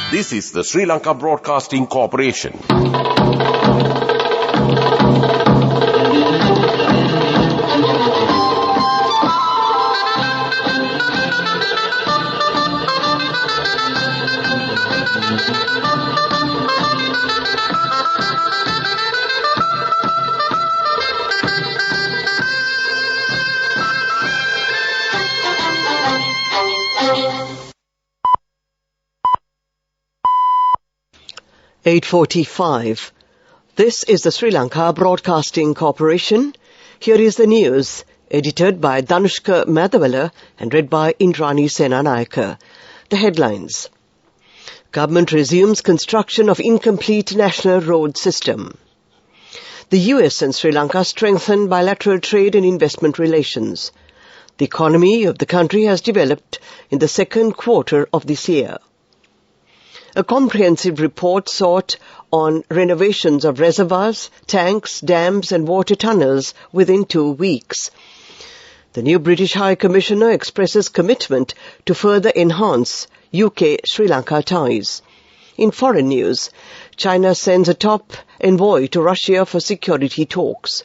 This is the Sri Lanka Broadcasting Corporation. (8:45). This is the Sri Lanka Broadcasting Corporation. Here is the news, edited by Danushka Madhavala and read by Indrani Senanayaka. The headlines. Government resumes construction of incomplete national road system. The US and Sri Lanka strengthen bilateral trade and investment relations. The economy of the country has developed in the second quarter of this year. A comprehensive report sought on renovations of reservoirs, tanks, dams and water tunnels within 2 weeks. The new British High Commissioner expresses commitment to further enhance UK-Sri Lanka ties. In foreign news, China sends a top envoy to Russia for security talks.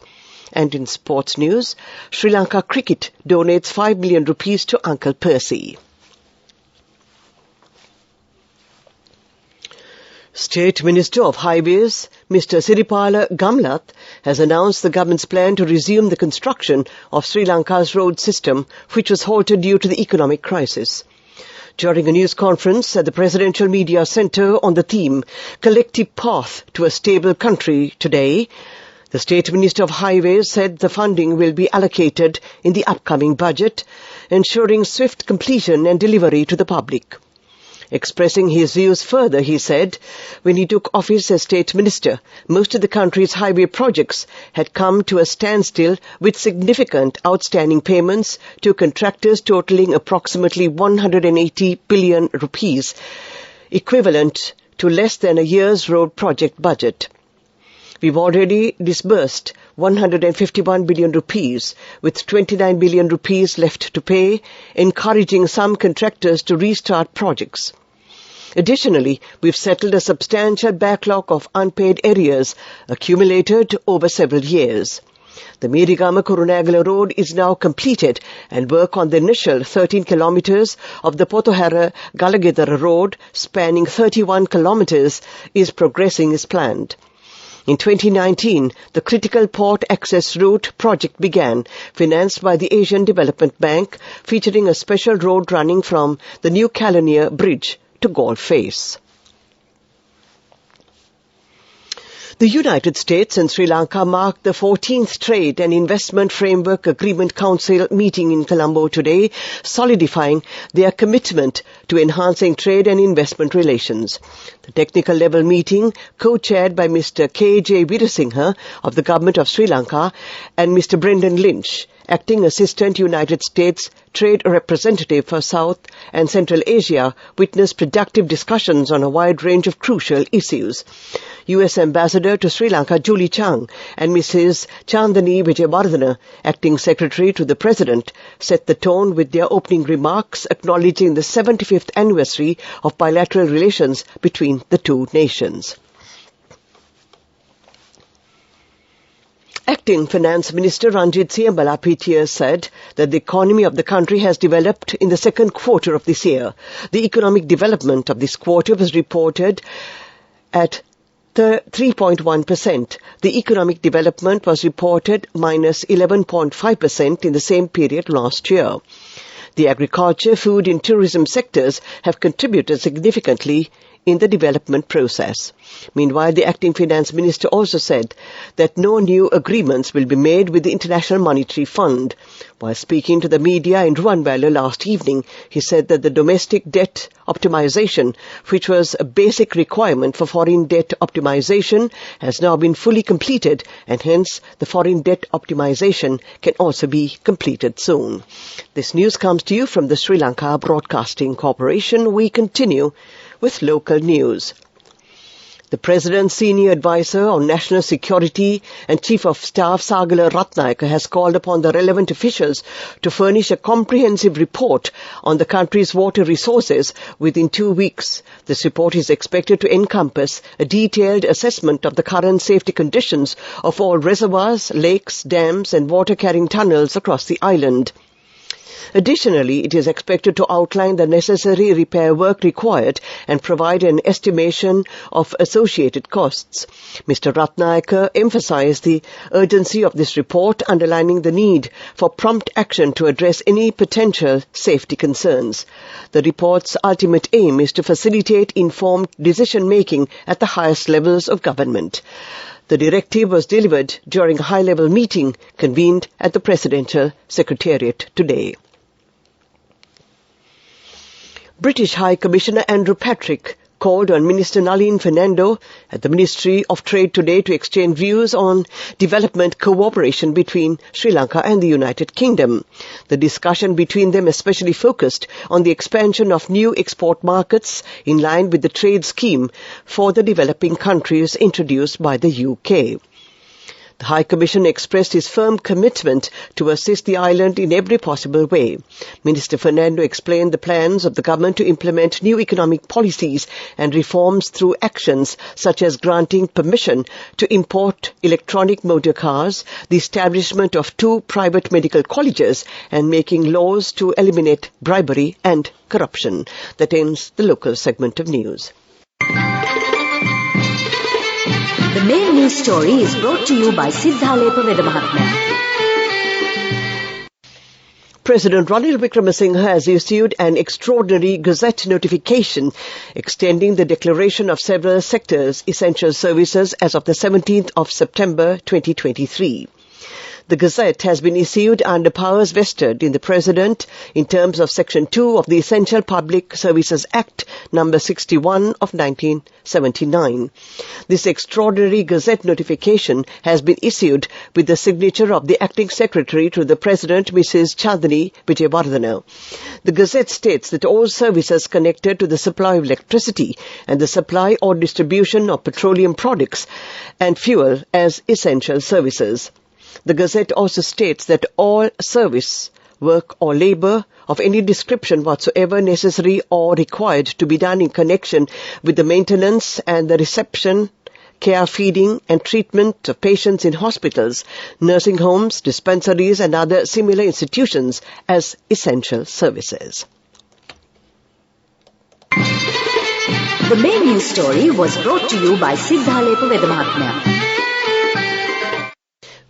And in sports news, Sri Lanka Cricket donates 5 million rupees to Uncle Percy. State Minister of Highways, Mr. Siripala Gamlath, has announced the government's plan to resume the construction of Sri Lanka's road system, which was halted due to the economic crisis. During a news conference at the Presidential Media Centre on the theme, Collective Path to a Stable Country today, the State Minister of Highways said the funding will be allocated in the upcoming budget, ensuring swift completion and delivery to the public. Expressing his views further, he said, when he took office as State Minister, most of the country's highway projects had come to a standstill with significant outstanding payments to contractors totaling approximately 180 billion rupees, equivalent to less than a year's road project budget. We've already disbursed 151 billion rupees, with 29 billion rupees left to pay, encouraging some contractors to restart projects. Additionally, we've settled a substantial backlog of unpaid arrears accumulated over several years. The Medigama-Kurunegala Road is now completed and work on the initial 13 kilometres of the Pothohara-Galagedara Road, spanning 31 kilometres, is progressing as planned. In 2019, the Critical Port Access Route project began, financed by the Asian Development Bank, featuring a special road running from the New Caledonia Bridge to Galle Face. The United States and Sri Lanka marked the 14th Trade and Investment Framework Agreement Council meeting in Colombo today, solidifying their commitment to enhancing trade and investment relations. The technical level meeting, co-chaired by Mr. K.J. Virasinghe of the Government of Sri Lanka and Mr. Brendan Lynch, Acting Assistant United States Trade Representative for South and Central Asia, witnessed productive discussions on a wide range of crucial issues. U.S. Ambassador to Sri Lanka Julie Chang and Mrs. Chandani Vijayawardena, Acting Secretary to the President, set the tone with their opening remarks acknowledging the 75th anniversary of bilateral relations between the two nations. Acting Finance Minister Ranjit Siyambala PTS said that the economy of the country has developed in the second quarter of this year. The economic development of this quarter was reported at 3.1%. The economic development was reported minus 11.5% in the same period last year. The agriculture, food and tourism sectors have contributed significantly in the development process. Meanwhile, the acting finance minister also said that no new agreements will be made with the International Monetary Fund. While speaking to the media in Ruanwala last evening, he said that the domestic debt optimization, which was a basic requirement for foreign debt optimization, has now been fully completed, and hence the foreign debt optimization can also be completed soon. This news comes to you from the Sri Lanka Broadcasting Corporation. We continue with local news. The President's Senior Advisor on National Security and Chief of Staff Sagala Ratnayaka has called upon the relevant officials to furnish a comprehensive report on the country's water resources within 2 weeks. This report is expected to encompass a detailed assessment of the current safety conditions of all reservoirs, lakes, dams and water-carrying tunnels across the island. Additionally, it is expected to outline the necessary repair work required and provide an estimation of associated costs. Mr. Ratnayaka emphasized the urgency of this report, underlining the need for prompt action to address any potential safety concerns. The report's ultimate aim is to facilitate informed decision-making at the highest levels of government. The directive was delivered during a high-level meeting convened at the Presidential Secretariat today. British High Commissioner Andrew Patrick called on Minister Nalin Fernando at the Ministry of Trade today to exchange views on development cooperation between Sri Lanka and the United Kingdom. The discussion between them especially focused on the expansion of new export markets in line with the trade scheme for the developing countries introduced by the UK. The High Commissioner expressed his firm commitment to assist the island in every possible way. Minister Fernando explained the plans of the government to implement new economic policies and reforms through actions such as granting permission to import electronic motor cars, the establishment of 2 private medical colleges, and making laws to eliminate bribery and corruption. That ends the local segment of news. The main news story is brought to you by Sinhala. President Ranil Wickremesinghe has issued an extraordinary Gazette notification extending the declaration of several sectors' essential services as of the 17th of September 2023. The Gazette has been issued under powers vested in the President in terms of Section 2 of the Essential Public Services Act No. 61 of 1979. This extraordinary Gazette notification has been issued with the signature of the Acting Secretary to the President, Mrs. Chandani Vijayawardena. The Gazette states that all services connected to the supply of electricity and the supply or distribution of petroleum products and fuel as essential services. The Gazette also states that all service, work or labour of any description whatsoever necessary or required to be done in connection with the maintenance and the reception, care, feeding and treatment of patients in hospitals, nursing homes, dispensaries and other similar institutions as essential services. The main news story was brought to you by Sinhala.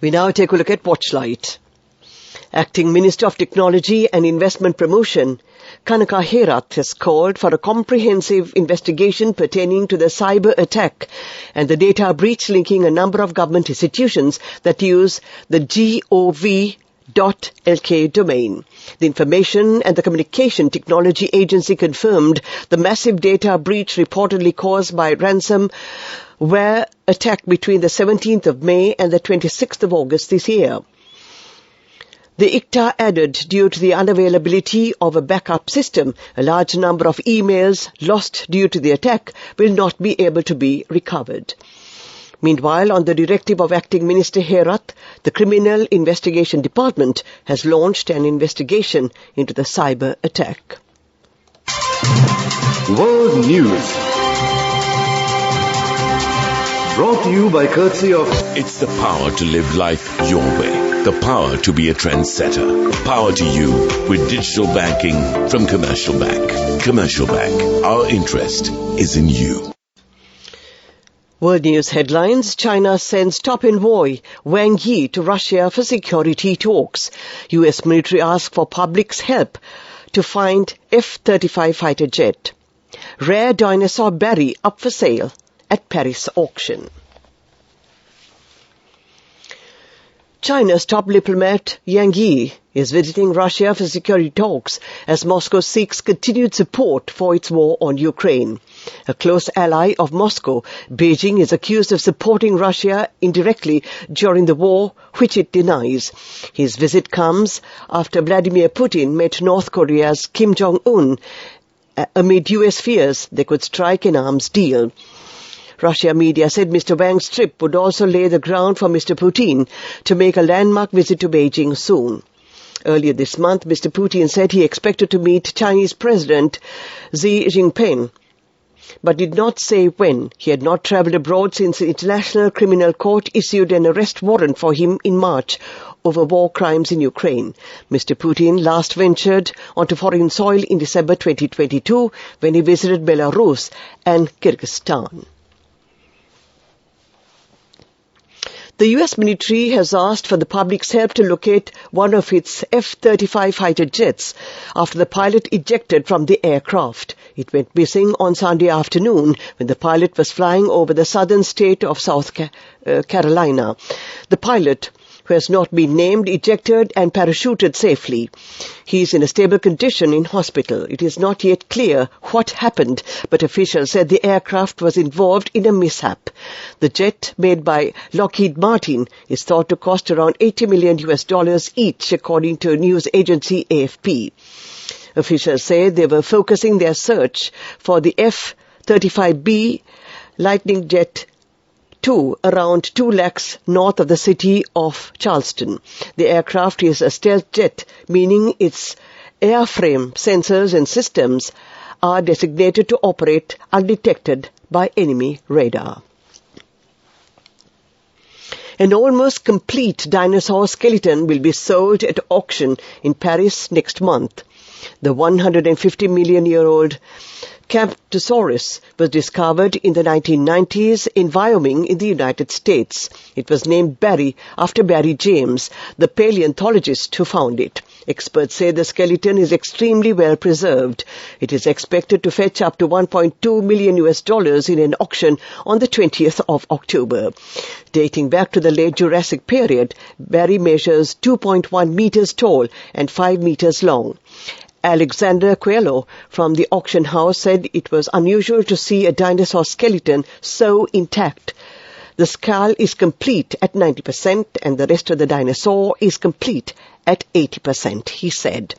We now take a look at Watchlight. Acting Minister of Technology and Investment Promotion, Kanaka Herath, has called for a comprehensive investigation pertaining to the cyber attack and the data breach linking a number of government institutions that use the gov.lk domain. The Information and the Communication Technology Agency confirmed the massive data breach reportedly caused by ransomware attack between the 17th of May and the 26th of August this year. The ICTA added, due to the unavailability of a backup system, a large number of emails lost due to the attack will not be able to be recovered. Meanwhile, on the directive of Acting Minister Herath, the Criminal Investigation Department has launched an investigation into the cyber attack. World News, brought to you by courtesy of... It's the power to live life your way. The power to be a trendsetter. Power to you with digital banking from Commercial Bank. Commercial Bank. Our interest is in you. World News headlines. China sends top envoy Wang Yi to Russia for security talks. US military asks for public's help to find F-35 fighter jet. Rare dinosaur berry up for sale at Paris auction. China's top diplomat Yang Yi is visiting Russia for security talks as Moscow seeks continued support for its war on Ukraine. A close ally of Moscow, Beijing is accused of supporting Russia indirectly during the war, which it denies. His visit comes after Vladimir Putin met North Korea's Kim Jong-un amid US fears they could strike an arms deal. Russia media said Mr. Wang's trip would also lay the ground for Mr. Putin to make a landmark visit to Beijing soon. Earlier this month, Mr. Putin said he expected to meet Chinese President Xi Jinping, but did not say when. He had not travelled abroad since the International Criminal Court issued an arrest warrant for him in March over war crimes in Ukraine. Mr. Putin last ventured onto foreign soil in December 2022 when he visited Belarus and Kyrgyzstan. The US military has asked for the public's help to locate one of its F-35 fighter jets after the pilot ejected from the aircraft. It went missing on Sunday afternoon when the pilot was flying over the southern state of South Carolina. The pilot, who has not been named, ejected and parachuted safely. He is in a stable condition in hospital. It is not yet clear what happened, but officials said the aircraft was involved in a mishap. The jet, made by Lockheed Martin, is thought to cost around $80 million each, according to news agency AFP. Officials say they were focusing their search for the F-35B Lightning Jet 2 around 2 lakhs north of the city of Charleston. The aircraft is a stealth jet, meaning its airframe sensors and systems are designated to operate undetected by enemy radar. An almost complete dinosaur skeleton will be sold at auction in Paris next month. The 150-million-year-old Camptosaurus was discovered in the 1990s in Wyoming in the United States. It was named Barry after Barry James, the paleontologist who found it. Experts say the skeleton is extremely well preserved. It is expected to fetch up to $1.2 million in an auction on the 20th of October. Dating back to the late Jurassic period, Barry measures 2.1 meters tall and 5 meters long. Alexander Coelho from the auction house said it was unusual to see a dinosaur skeleton so intact. The skull is complete at 90% and the rest of the dinosaur is complete at 80%, he said.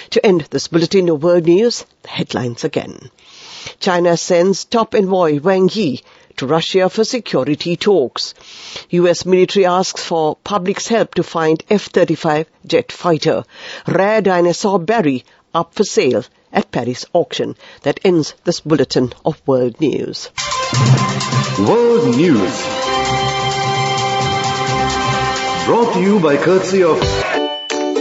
To end this bulletin of world news, the headlines again. China sends top envoy Wang Yi to Russia for security talks. US military asks for public's help to find F-35 jet fighter. Rare dinosaur Barry up for sale at Paris auction. That ends this bulletin of world news. World News. Brought to you by courtesy of...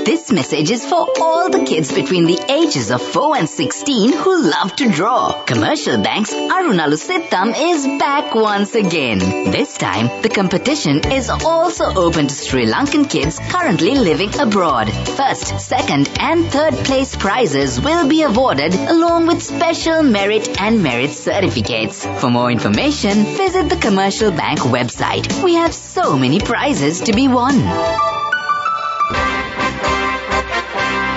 This message is for all the kids between the ages of 4 and 16 who love to draw. Commercial Bank's Arunalu Sittam is back once again. This time, the competition is also open to Sri Lankan kids currently living abroad. First, second and third place prizes will be awarded along with special merit and merit certificates. For more information, visit the Commercial Bank website. We have so many prizes to be won.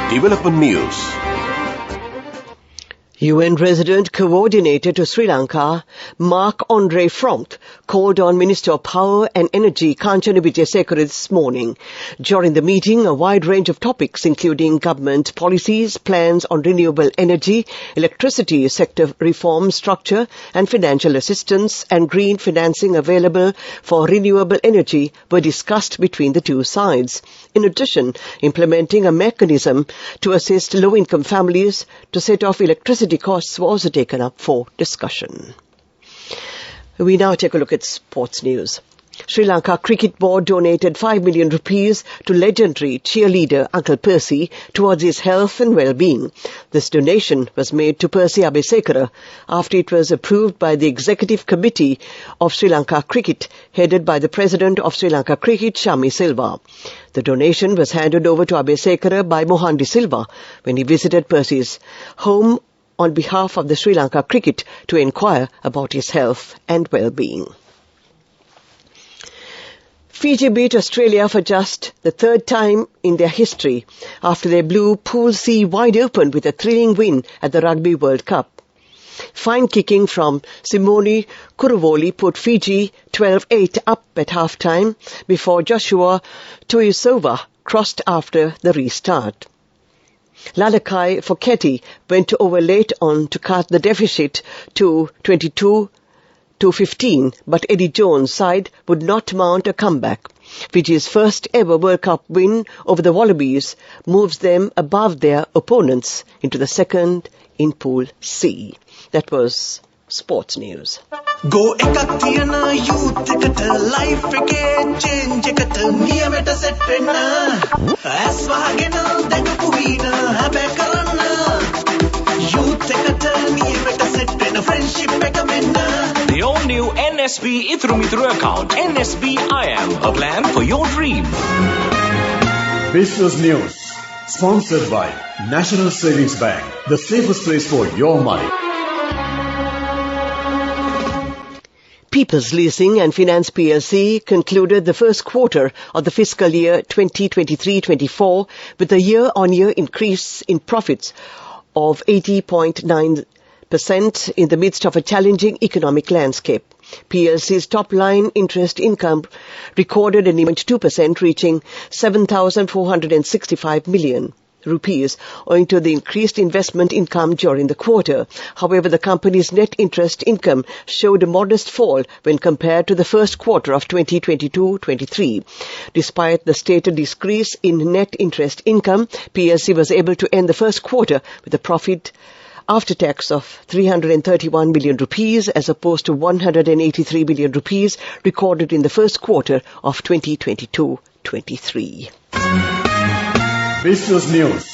Development News. UN Resident Coordinator to Sri Lanka, Marc-Andre Franck, called on Minister of Power and Energy Kanchana Wijesekara this morning. During the meeting, a wide range of topics including government policies, plans on renewable energy, electricity sector reform structure and financial assistance and green financing available for renewable energy were discussed between the two sides. In addition, implementing a mechanism to assist low-income families to set off electricity costs were also taken up for discussion. We now take a look at sports news. Sri Lanka Cricket Board donated 5 million rupees to legendary cheerleader Uncle Percy towards his health and well-being. This donation was made to Percy Abesekara after it was approved by the Executive Committee of Sri Lanka Cricket, headed by the President of Sri Lanka Cricket, Shami Silva. The donation was handed over to Abesekara by Mohan de Silva when he visited Percy's home on behalf of the Sri Lanka Cricket to inquire about his health and well-being. Fiji beat Australia for just the third time in their history after they blew Pool C wide open with a thrilling win at the Rugby World Cup. Fine kicking from Simone Kuruvoli put Fiji 12-8 up at half-time before Joshua Tuisova crossed after the restart. Lalakai Foketi went over late on to cut the deficit to 22 to 15, but Eddie Jones' side would not mount a comeback. Fiji's first ever World Cup win over the Wallabies moves them above their opponents into the second in Pool C. That was sports news. Go ekak thiyana youth ekata life ekේ change ekata niyameta set wenna as wahagena dagapu veena habe karanna youth ekata niyameta set wenna friendship එක menna. The all new NSB Ithru Mithru account, NSB IM, a plan for your dream. Business News, sponsored by National Savings Bank, the safest place for your money. People's Leasing and Finance PLC concluded the first quarter of the fiscal year 2023-24 with a year-on-year increase in profits of 80.9% in the midst of a challenging economic landscape. PLC's top-line interest income recorded an 2%, reaching 7,465 million rupees, owing to the increased investment income during the quarter. However, the company's net interest income showed a modest fall when compared to the first quarter of 2022-23. Despite the stated decrease in net interest income, PLC was able to end the first quarter with a profit after tax of 331 million rupees as opposed to 183 million rupees recorded in the first quarter of 2022-23. Business News,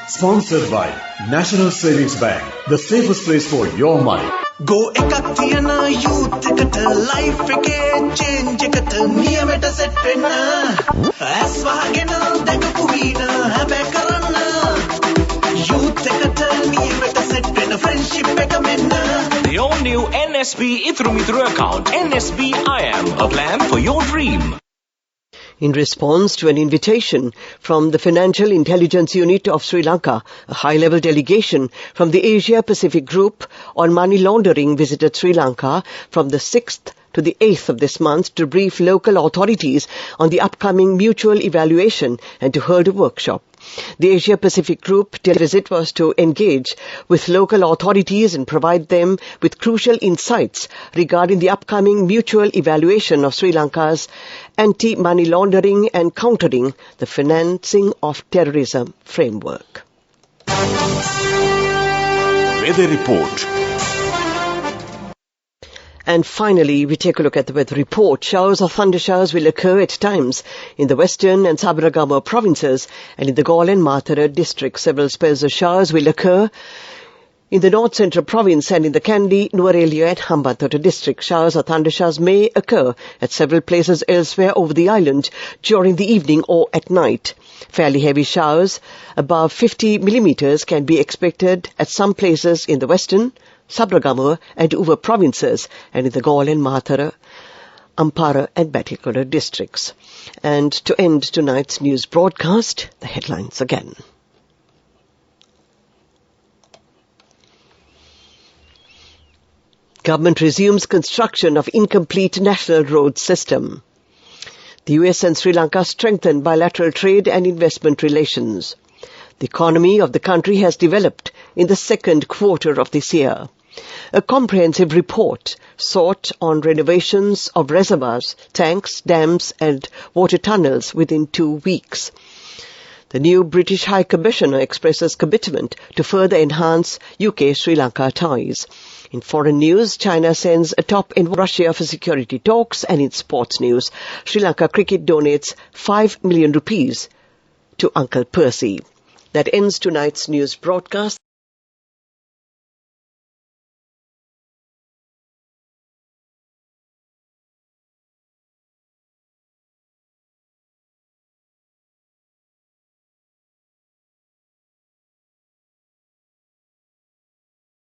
sponsored by National Savings Bank, the safest place for your money. Go ekak thiyana youth ekata life ekේ change ekata niyameta set wenna as wahagena dagapu veena habe karanna youth ekata niyameta set wenna friendship එක menna. The all new NSB Ithru Mithru account, NSB IM, a plan for your dream. In response to an invitation from the Financial Intelligence Unit of Sri Lanka, a high-level delegation from the Asia-Pacific Group on money laundering visited Sri Lanka from the 6th to the 8th of this month to brief local authorities on the upcoming mutual evaluation and to hold a workshop. The Asia-Pacific Group visit was to engage with local authorities and provide them with crucial insights regarding the upcoming mutual evaluation of Sri Lanka's anti-money laundering and countering the financing of terrorism framework. Weather report. And finally, we take a look at the weather report. Showers or thundershowers will occur at times in the western and Sabaragamuwa provinces and in the Galle and Matara districts. Several spells of showers will occur in the North Central Province and in the Kandy, Nuwara and Hambantota district. Showers or thundershowers may occur at several places elsewhere over the island during the evening or at night. Fairly heavy showers above 50 millimeters can be expected at some places in the western, Sabaragamuwa and Uva provinces and in the Galle and Matara, Ampara and Batticaloa districts. And to end tonight's news broadcast, the headlines again. Government resumes construction of incomplete national road system. The US and Sri Lanka strengthen bilateral trade and investment relations. The economy of the country has developed in the second quarter of this year. A comprehensive report sought on renovations of reservoirs, tanks, dams and water tunnels within 2 weeks. The new British High Commissioner expresses commitment to further enhance UK-Sri Lanka ties. In foreign news, China sends a top in Russia for security talks, and in sports news, Sri Lanka Cricket donates 5 million rupees to Uncle Percy. That ends tonight's news broadcast.